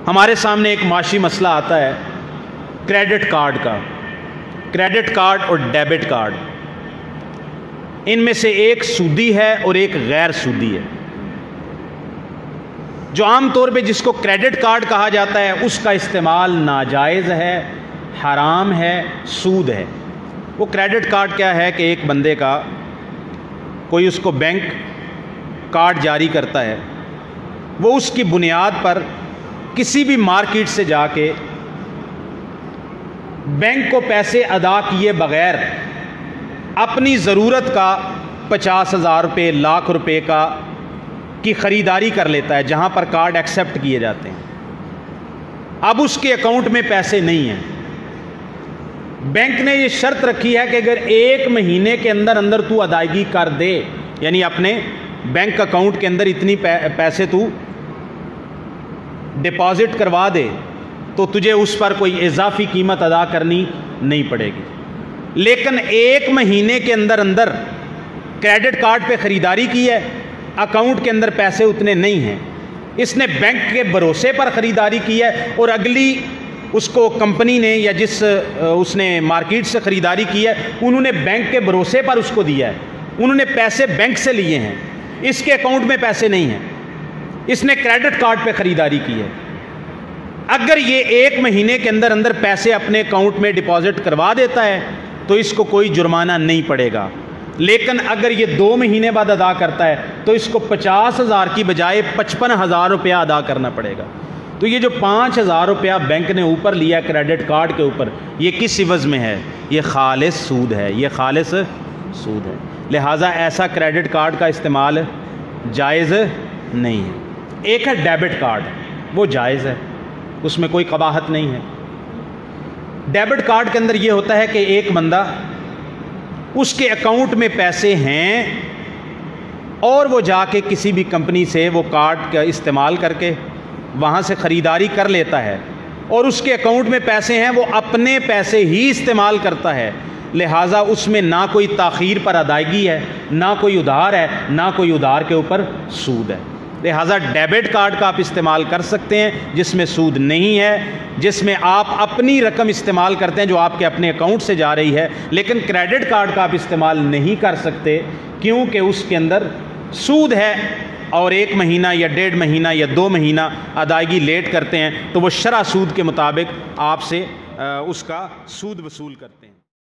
ہمارے سامنے ایک معاشی مسئلہ آتا ہے کریڈٹ کارڈ کا. کریڈٹ کارڈ اور ڈیبٹ کارڈ، ان میں سے ایک سودی ہے اور ایک غیر سودی ہے. جو عام طور پہ جس کو کریڈٹ کارڈ کہا جاتا ہے اس کا استعمال ناجائز ہے، حرام ہے، سود ہے. وہ کریڈٹ کارڈ کیا ہے کہ ایک بندے کا کوئی اس کو بینک کارڈ جاری کرتا ہے، وہ اس کی بنیاد پر کسی بھی مارکیٹ سے جا کے بینک کو پیسے ادا کیے بغیر اپنی ضرورت کا 50,000 روپے، لاکھ روپے کی خریداری کر لیتا ہے جہاں پر کارڈ ایکسیپٹ کیے جاتے ہیں. اب اس کے اکاؤنٹ میں پیسے نہیں ہیں. بینک نے یہ شرط رکھی ہے کہ اگر 1 مہینے کے اندر اندر تو ادائیگی کر دے، یعنی اپنے بینک اکاؤنٹ کے اندر اتنی پیسے تو ڈپازٹ کروا دے، تو تجھے اس پر کوئی اضافی قیمت ادا کرنی نہیں پڑے گی. لیکن 1 مہینے کے اندر اندر کریڈٹ کارڈ پہ خریداری کی ہے، اکاؤنٹ کے اندر پیسے اتنے نہیں ہیں، اس نے بینک کے بھروسے پر خریداری کی ہے اور اگلی اس کو کمپنی نے یا جس اس نے مارکیٹ سے خریداری کی ہے انہوں نے بینک کے بھروسے پر اس کو دیا ہے، انہوں نے پیسے بینک سے لیے ہیں، اس کے اکاؤنٹ میں پیسے نہیں ہیں، اس نے کریڈٹ کارڈ پہ خریداری کی ہے. اگر یہ 1 مہینے کے اندر اندر پیسے اپنے اکاؤنٹ میں ڈپازٹ کروا دیتا ہے تو اس کو کوئی جرمانہ نہیں پڑے گا. لیکن اگر یہ 2 مہینے بعد ادا کرتا ہے تو اس کو 50,000 کی بجائے 55,000 روپیہ ادا کرنا پڑے گا. تو یہ جو 5,000 روپیہ بینک نے اوپر لیا کریڈٹ کارڈ کے اوپر، یہ کس عوض میں ہے؟ یہ خالص سود ہے، یہ خالص سود ہے. لہٰذا ایسا کریڈٹ کارڈ کا استعمال جائز نہیں ہے. ایک ہے ڈیبٹ کارڈ، وہ جائز ہے، اس میں کوئی قباحت نہیں ہے. ڈیبٹ کارڈ کے اندر یہ ہوتا ہے کہ ایک بندہ اس کے اکاؤنٹ میں پیسے ہیں اور وہ جا کے کسی بھی کمپنی سے وہ کارڈ کا استعمال کر کے وہاں سے خریداری کر لیتا ہے اور اس کے اکاؤنٹ میں پیسے ہیں، وہ اپنے پیسے ہی استعمال کرتا ہے. لہٰذا اس میں نہ کوئی تاخیر پر ادائیگی ہے، نہ کوئی ادھار ہے، نہ کوئی ادھار کے اوپر سود ہے. لہٰذا ڈیبٹ کارڈ کا آپ استعمال کر سکتے ہیں جس میں سود نہیں ہے، جس میں آپ اپنی رقم استعمال کرتے ہیں جو آپ کے اپنے اکاؤنٹ سے جا رہی ہے. لیکن کریڈٹ کارڈ کا آپ استعمال نہیں کر سکتے کیونکہ اس کے اندر سود ہے اور 1 مہینہ یا 1.5 مہینہ یا 2 مہینہ ادائیگی لیٹ کرتے ہیں تو وہ شرع سود کے مطابق آپ سے اس کا سود وصول کرتے ہیں.